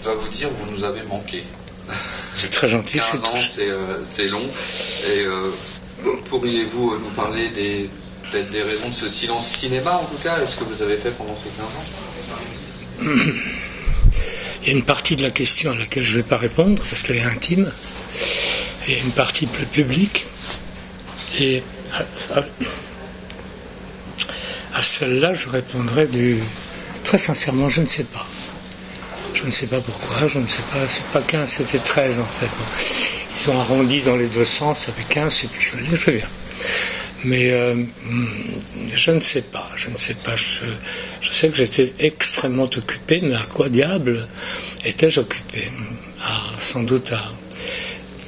je dois vous dire, vous nous avez manqué. C'est très gentil. 15 ans, c'est long. Et pourriez-vous nous parler peut-être des raisons de ce silence cinéma, en tout cas? Est-ce que vous avez fait pendant ces 15 ans? Il y a une partie de la question à laquelle je ne vais pas répondre, parce qu'elle est intime, et une partie plus publique. Et à celle-là, je répondrai très sincèrement, je ne sais pas. Je ne sais pas pourquoi, je ne sais pas, c'est pas 15, c'était 13 en fait. Bon. Ils ont arrondi dans les deux sens, ça fait 15, et puis je vais bien. Mais je ne sais pas. Je sais que j'étais extrêmement occupé, mais à quoi diable étais-je occupé? Sans doute à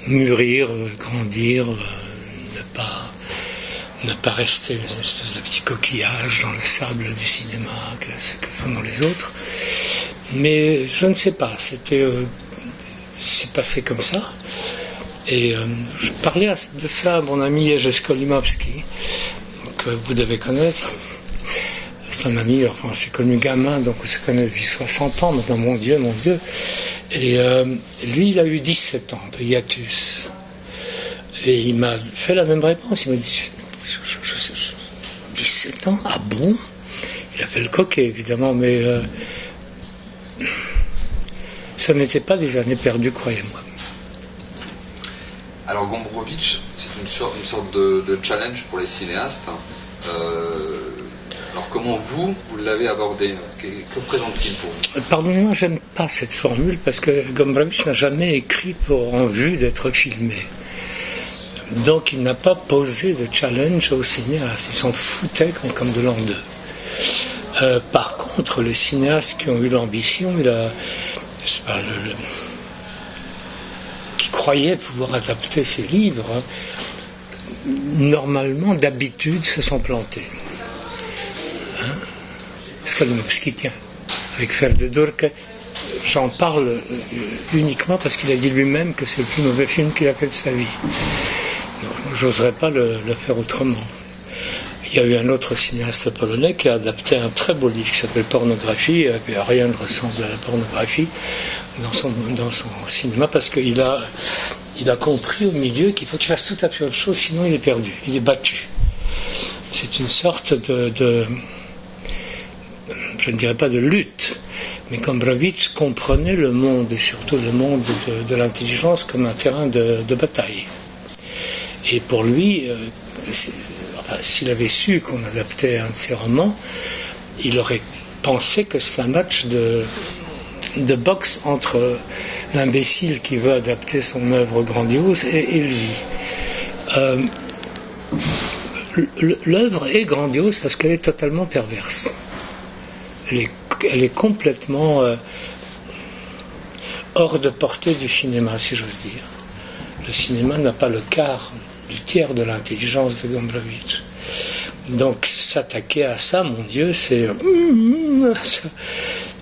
mûrir, grandir, ne pas rester une espèce de petit coquillage dans le sable du cinéma, ce que font les autres. Mais je ne sais pas, c'est passé comme ça. Et je parlais de ça à mon ami Jerzy Skolimowski, que vous devez connaître. C'est un ami, enfin on s'est connu gamin, donc on s'est connu depuis 60 ans, maintenant mon Dieu. Et lui, il a eu 17 ans de hiatus. Et il m'a fait la même réponse, il m'a dit, 17 ans? Ah bon? Il a fait le coquet, évidemment, mais ça n'était pas des années perdues, croyez-moi. Alors Gombrowicz, c'est une sorte de challenge pour les cinéastes. Alors comment vous l'avez abordé? Que présente-t-il pour vous? Pardonnez-moi, j'aime pas cette formule parce que Gombrowicz n'a jamais écrit en vue d'être filmé. Donc il n'a pas posé de challenge aux cinéastes. Il s'en foutait comme de l'an 2. Par contre, les cinéastes qui ont eu l'ambition, qui croyaient pouvoir adapter ces livres, normalement, d'habitude, se sont plantés. Skolimowski, tiens, avec Ferdedurke, j'en parle uniquement parce qu'il a dit lui-même que c'est le plus mauvais film qu'il a fait de sa vie. J'oserais pas le faire autrement. Il y a eu un autre cinéaste polonais qui a adapté un très beau livre qui s'appelle Pornographie, et puis rien ne ressemble à la pornographie dans son cinéma, parce qu'il a compris au milieu qu'il faut qu'il fasse tout à fait autre chose, sinon il est perdu, il est battu. C'est une sorte de je ne dirais pas de lutte, mais Gombrowicz comprenait le monde, et surtout le monde de l'intelligence, comme un terrain de bataille. Et pour lui, s'il avait su qu'on adaptait un de ses romans, il aurait pensé que c'est un match de boxe entre l'imbécile qui veut adapter son œuvre grandiose et lui. L'œuvre est grandiose parce qu'elle est totalement perverse. Elle est complètement hors de portée du cinéma, si j'ose dire. Le cinéma n'a pas le quart du tiers de l'intelligence de Gombrowicz. Donc s'attaquer à ça, mon Dieu, c'est...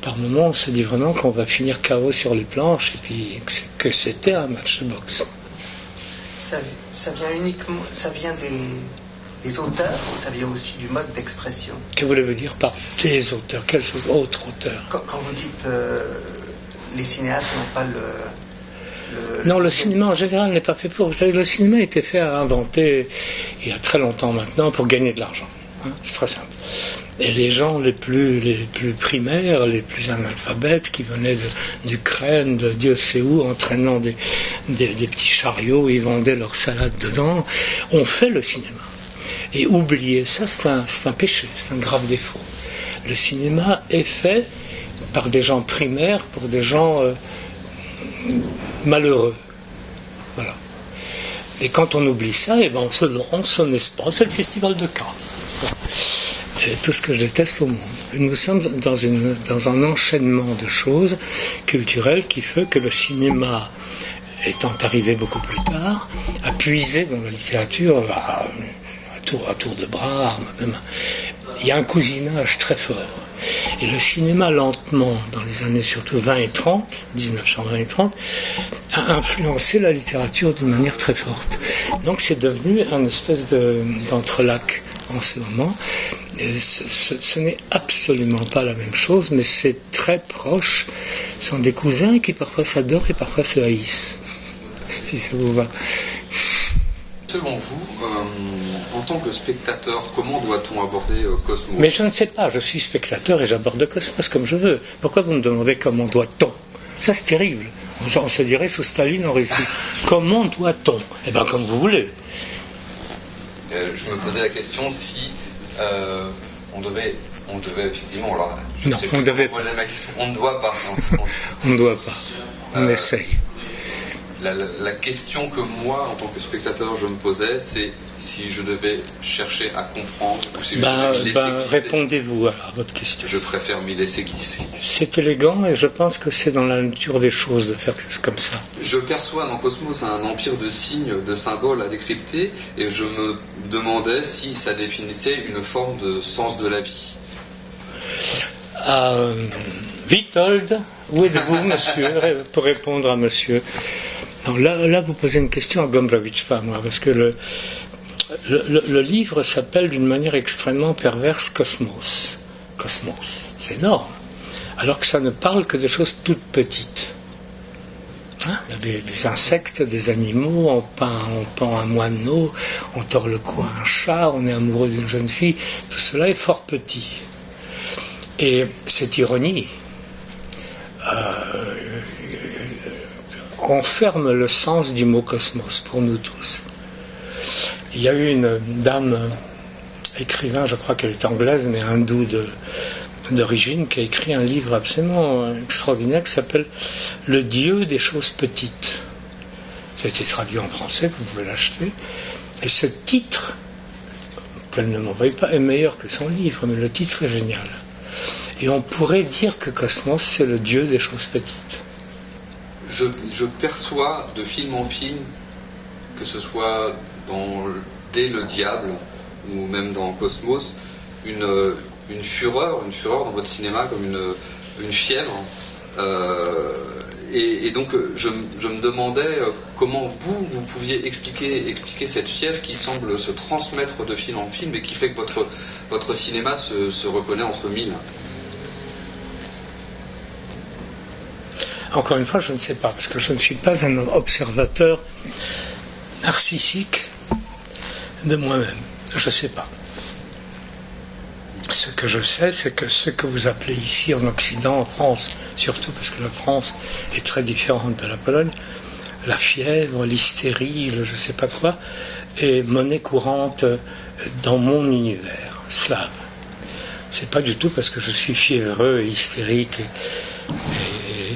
Par moments, on se dit vraiment qu'on va finir KO sur les planches, et puis que c'était un match de boxe. Ça vient des auteurs, ou ça vient aussi du mode d'expression? Que voulez-vous dire par des auteurs? Quels autres auteurs? Quand vous dites les cinéastes n'ont pas non, le cinéma en général n'est pas fait pour. Vous savez, le cinéma a été fait à inventer il y a très longtemps maintenant pour gagner de l'argent. C'est très simple. Et les gens les plus primaires, les plus analphabètes, qui venaient d'Ukraine, de Dieu sait où, entraînant des petits chariots, ils vendaient leur salade dedans, ont fait le cinéma. Et oublier ça, c'est un péché, c'est un grave défaut. Le cinéma est fait par des gens primaires, pour des gens malheureux. Voilà. Et quand on oublie ça, on se laisse pas. C'est le festival de Cannes. Et tout ce que je déteste au monde. Nous sommes dans un enchaînement de choses culturelles qui fait que le cinéma, étant arrivé beaucoup plus tard, a puisé dans la littérature à tour de bras. Même. Il y a un cousinage très fort. Et le cinéma, lentement, dans les années surtout 20 et 30, 1920 et 30, a influencé la littérature d'une manière très forte. Donc c'est devenu un espèce d'entrelac en ce moment. ce n'est absolument pas la même chose, mais c'est très proche. Ce sont des cousins qui parfois s'adorent et parfois se haïssent, si ça vous va. Selon vous, en tant que spectateur, comment doit-on aborder Cosmos ? Mais je ne sais pas, je suis spectateur et j'aborde Cosmos comme je veux. Pourquoi vous me demandez comment doit-on ? Ça c'est terrible. On se dirait sous Staline en Russie. Comment doit-on ? Eh bien comme vous voulez. Je me posais la question si on devait effectivement... Alors, non, on ne devait pas. On ne doit pas. On ne doit pas. On essaye. La question que moi, en tant que spectateur, je me posais, c'est si je devais chercher à comprendre ou si je devais m'y laisser glisser. Répondez-vous à votre question. Je préfère m'y laisser glisser. C'est élégant et je pense que c'est dans la nature des choses de faire comme ça. Je perçois dans Cosmos un empire de signes, de symboles à décrypter et je me demandais si ça définissait une forme de sens de la vie. Witold, où êtes-vous, monsieur, pour répondre à monsieur? Non, là, vous posez une question à Gombrowicz, pas à moi, parce que le livre s'appelle d'une manière extrêmement perverse Cosmos. Cosmos, c'est énorme. Alors que ça ne parle que de choses toutes petites. Hein, il y a des insectes, des animaux, on pend un moineau, on tord le cou à un chat, on est amoureux d'une jeune fille. Tout cela est fort petit. Et cette ironie enferme le sens du mot cosmos pour nous tous. Il y a eu une dame, écrivain, je crois qu'elle est anglaise, mais hindoue d'origine, qui a écrit un livre absolument extraordinaire qui s'appelle « Le Dieu des choses petites ». Ça a été traduit en français, vous pouvez l'acheter. Et ce titre, qu'elle ne m'envoie pas, est meilleur que son livre, mais le titre est génial. Et on pourrait dire que Cosmos, c'est le Dieu des choses petites. Je perçois de film en film, que ce soit dès Le Diable ou même dans Cosmos, une fureur dans votre cinéma, comme une fièvre. Et donc je me demandais comment vous pouviez expliquer cette fièvre qui semble se transmettre de film en film et qui fait que votre cinéma se reconnaît entre mille. Encore une fois, je ne sais pas, parce que je ne suis pas un observateur narcissique de moi-même. Je ne sais pas. Ce que je sais, c'est que ce que vous appelez ici en Occident, en France, surtout parce que la France est très différente de la Pologne, la fièvre, l'hystérie, le je ne sais pas quoi, est monnaie courante dans mon univers slave. C'est pas du tout parce que je suis fiévreux et hystérique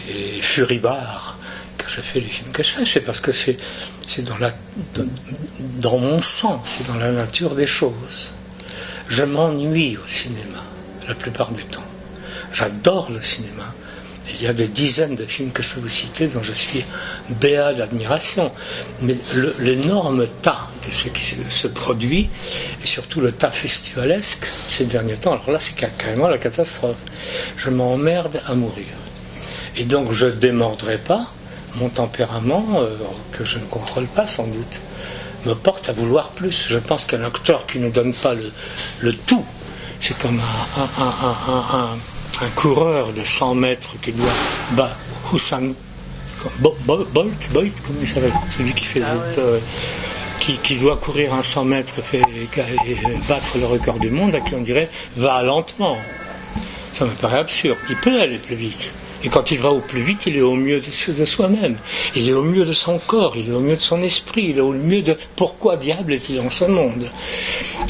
et furibard que je fais les films que je fais, c'est parce que c'est dans mon sang, c'est dans la nature des choses. Je m'ennuie au cinéma la plupart du temps. J'adore le cinéma. Il y a des dizaines de films que je peux vous citer dont je suis béat d'admiration. Mais l'énorme tas de ce qui se produit, et surtout le tas festivalesque ces derniers temps, alors là c'est carrément la catastrophe. Je m'emmerde à mourir. Et donc je ne démordrai pas. Mon tempérament, que je ne contrôle pas sans doute, me porte à vouloir plus. Je pense qu'un acteur qui ne donne pas le tout, c'est comme un coureur de 100 mètres qui doit Usain Bolt, comment il s'appelle, celui qui fait qui doit courir un 100 mètres et battre le record du monde, à qui on dirait va lentement. Ça me paraît absurde. Il peut aller plus vite. Et quand il va au plus vite, il est au mieux de soi-même. Il est au mieux de son corps, il est au mieux de son esprit, il est au mieux de pourquoi diable est-il dans ce monde.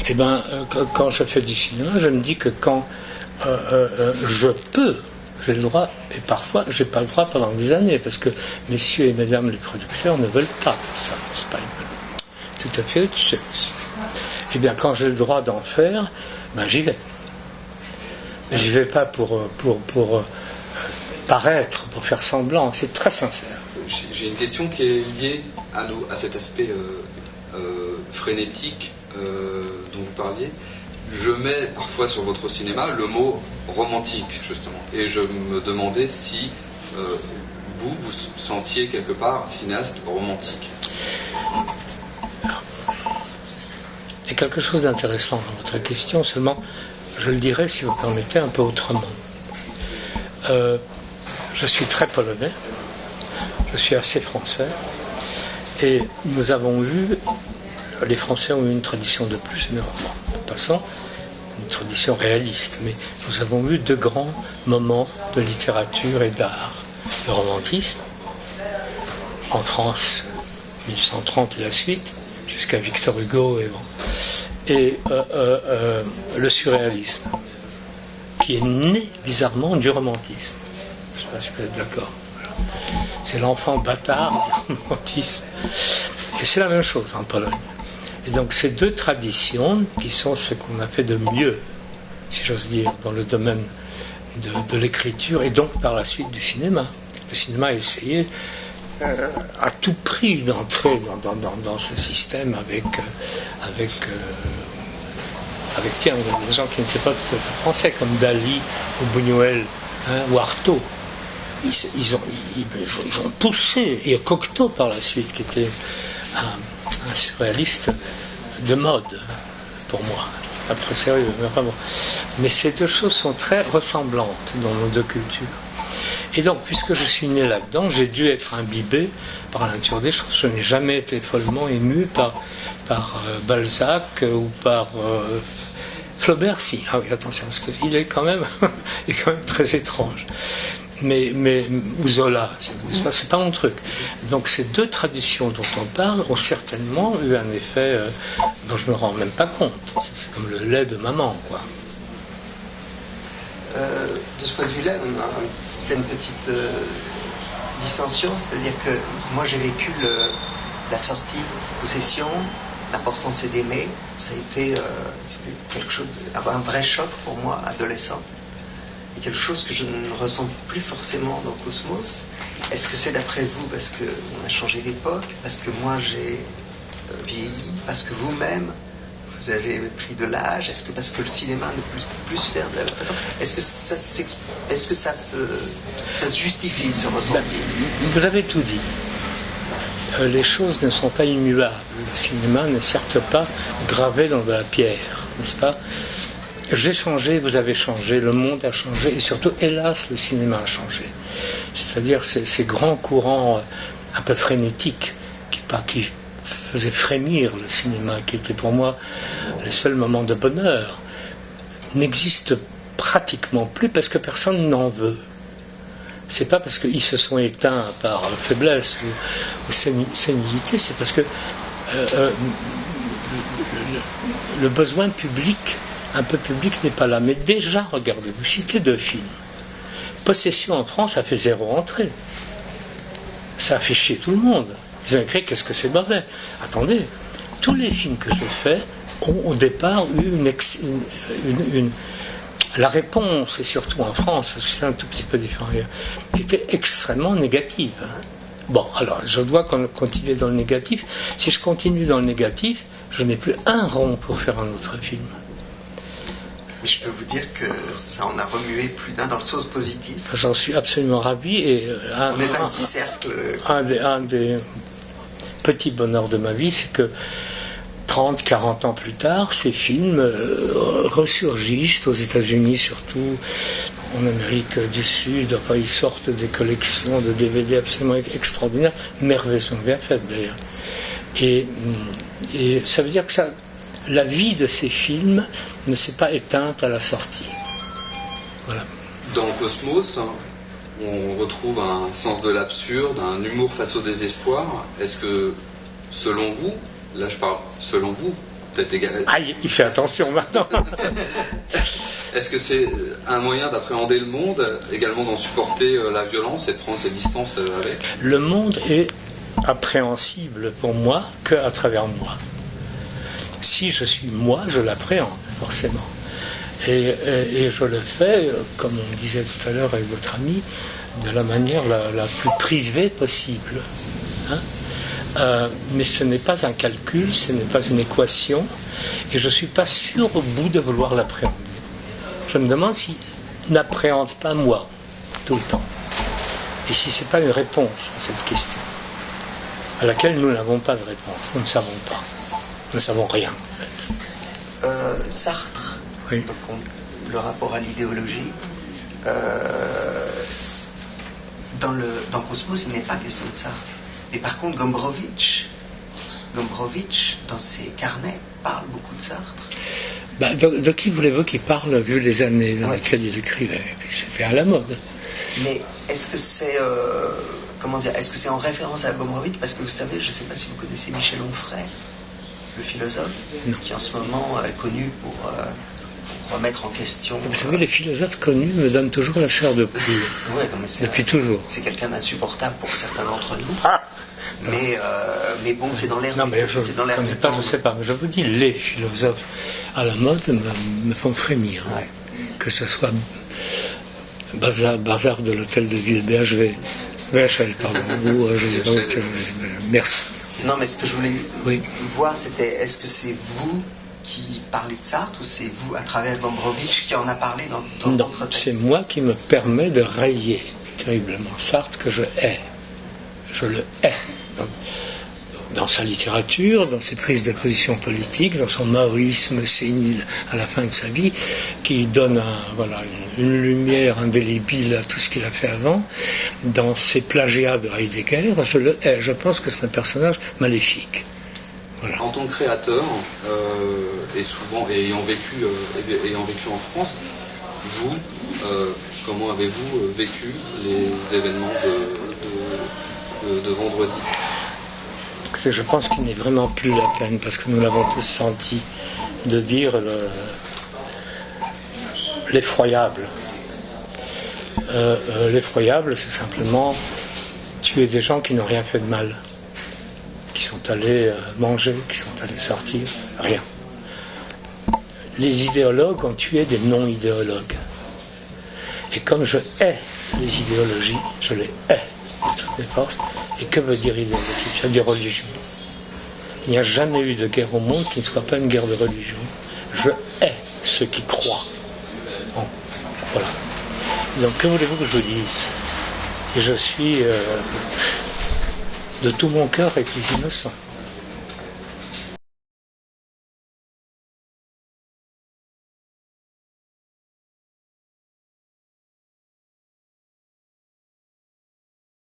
Eh bien, quand je fais du cinéma, je me dis que quand je peux, j'ai le droit, et parfois j'ai pas le droit pendant des années, parce que messieurs et mesdames les producteurs ne veulent pas de ça, n'est-ce pas? Tout à fait autre chose. Eh bien, quand j'ai le droit d'en faire, ben j'y vais. J'y vais pas pour paraître, pour faire semblant, c'est très sincère. J'ai une question qui est liée à cet aspect frénétique dont vous parliez. Je mets parfois sur votre cinéma le mot romantique, justement. Et je me demandais si vous sentiez quelque part cinéaste romantique. Il y a quelque chose d'intéressant dans votre question, seulement je le dirais, si vous permettez, un peu autrement. Je suis très polonais, je suis assez français, et nous avons eu, les Français ont eu une tradition de plus, mais en passant, une tradition réaliste, mais nous avons eu 2 grands moments de littérature et d'art. Le romantisme, en France, 1830 et la suite, jusqu'à Victor Hugo et le surréalisme, qui est né bizarrement du romantisme. Je ne sais pas si vous êtes d'accord. C'est l'enfant bâtard du romantisme. Et c'est la même chose en Pologne. Et donc ces 2 traditions, qui sont ce qu'on a fait de mieux, si j'ose dire, dans le domaine de l'écriture, et donc par la suite du cinéma. Le cinéma a essayé à tout prix d'entrer dans ce système avec tiens, il y a des gens qui n'étaient pas tout à fait français, comme Dali ou Buñuel, ou Artaud. Ils ont poussé, et Cocteau par la suite, qui était un surréaliste de mode, pour moi. C'était pas très sérieux, mais vraiment. Mais ces 2 choses sont très ressemblantes dans nos 2 cultures. Et donc, puisque je suis né là-dedans, j'ai dû être imbibé par la nature des choses. Je n'ai jamais été follement ému par Balzac ou par Flaubert, si. Ah oui, attention, parce qu'il est quand même très étrange. Mais ou Zola, c'est pas mon truc. Donc ces 2 traditions dont on parle ont certainement eu un effet dont je me rends même pas compte. C'est comme le lait de maman, quoi. De ce point de vue-là, il y a une petite dissension, c'est-à-dire que moi j'ai vécu la sortie, Possession, L'important c'est d'aimer. Ça a été quelque chose, un vrai choc pour moi, adolescent. Et quelque chose que je ne ressens plus forcément dans Cosmos. Est-ce que c'est d'après vous parce qu'on a changé d'époque, parce que moi j'ai vieilli, parce que vous-même vous avez pris de l'âge, est-ce que parce que le cinéma ne peut plus faire de la façon, est-ce que ça se justifie, ce ressenti? Vous avez tout dit. Les choses ne sont pas immuables. Le cinéma n'est certes pas gravé dans de la pierre, n'est-ce pas? J'ai changé, vous avez changé, le monde a changé, et surtout, hélas, le cinéma a changé. C'est-à-dire ces grands courants un peu frénétiques qui faisaient frémir le cinéma, qui étaient pour moi les seuls moments de bonheur, n'existent pratiquement plus parce que personne n'en veut. C'est pas parce qu'ils se sont éteints par faiblesse ou sénilité, c'est parce que le besoin public, un peu public, n'est pas là. Mais déjà, regardez, vous citez 2 films. Possession en France a fait 0 entrée. Ça a fait chier tout le monde. Ils ont écrit qu'est-ce que c'est mauvais. Attendez, tous les films que je fais ont au départ eu la réponse, et surtout en France, parce que c'est un tout petit peu différent, était extrêmement négative. Bon, alors, je dois continuer dans le négatif. Si je continue dans le négatif, je n'ai plus un rond pour faire un autre film. Mais je peux vous dire que ça en a remué plus d'un dans le sens positif. J'en suis absolument ravi. Et on est un petit cercle. Un des petits bonheurs de ma vie, c'est que 30, 40 ans plus tard, ces films ressurgissent aux États-Unis, surtout en Amérique du Sud. Enfin, ils sortent des collections de DVD absolument extraordinaires, merveilleusement bien faites d'ailleurs. Et ça veut dire que la vie de ces films ne s'est pas éteinte à la sortie. Voilà. Dans Cosmos, on retrouve un sens de l'absurde, un humour face au désespoir. Est-ce que, selon vous, là je parle selon vous, peut-être égal... Ah, il fait attention maintenant. Est-ce que c'est un moyen d'appréhender le monde, également d'en supporter la violence et de prendre ses distances avec? Le monde est appréhensible pour moi qu'à travers moi. Si je suis moi, je l'appréhende, forcément. Et je le fais, comme on disait tout à l'heure avec votre ami, de la manière la plus privée possible. Hein? Mais ce n'est pas un calcul, ce n'est pas une équation, et je ne suis pas sûr au bout de vouloir l'appréhender. Je me demande s'il n'appréhende pas moi, tout le temps. Et si ce n'est pas une réponse à cette question, à laquelle nous n'avons pas de réponse, nous ne savons pas. Nous ne savons rien, en fait. Sartre, oui. donc le rapport à l'idéologie. Dans Cosmos, il n'est pas question de ça. Mais par contre, Gombrowicz, dans ses carnets, parle beaucoup de Sartre. De qui voulez-vous qu'il parle, vu les années dans lesquelles il écrivait? C'était à la mode. Mais est-ce que c'est est-ce que c'est en référence à Gombrowicz? Parce que vous savez, je ne sais pas si vous connaissez Michel Onfray, le philosophe, qui en ce moment est connu pour remettre en question. Vous savez, les philosophes connus me donnent toujours la chair de poule. Depuis toujours. C'est quelqu'un d'insupportable pour certains d'entre nous. Mais bon, c'est dans l'air. Non, mais je ne sais pas. Mais je vous dis, les philosophes à la mode me font frémir. Ouais. Que ce soit Bazar de l'hôtel de ville, BHL, pardon, ou je sais pas, merci. Non, mais ce que je voulais voir, c'était, est-ce que c'est vous qui parlez de Sartre ou c'est vous, à travers Gombrowicz, qui en a parlé dans votre texte? C'est moi qui me permets de railler terriblement Sartre, que je hais. Je le hais. Dans sa littérature, dans ses prises de position politiques, dans son maoïsme sénile à la fin de sa vie, qui donne une lumière indélébile à tout ce qu'il a fait avant, dans ses plagiats de Heidegger, je le hais. Je pense que c'est un personnage maléfique. Voilà. En tant que créateur, et souvent ayant vécu en France, vous, comment avez-vous vécu les événements de vendredi? Je pense qu'il n'est vraiment plus la peine, parce que nous l'avons tous senti, de dire l'effroyable. L'effroyable, c'est simplement tuer des gens qui n'ont rien fait de mal, qui sont allés manger, qui sont allés sortir, rien. Les idéologues ont tué des non-idéologues. Et comme je hais les idéologies, je les hais de toutes mes forces. Et que veut dire idéologie? C'est des religions. Il n'y a jamais eu de guerre au monde qui ne soit pas une guerre de religion. Je hais ceux qui croient. Voilà. Donc que voulez-vous que je vous dise? Et je suis de tout mon cœur avec les innocents.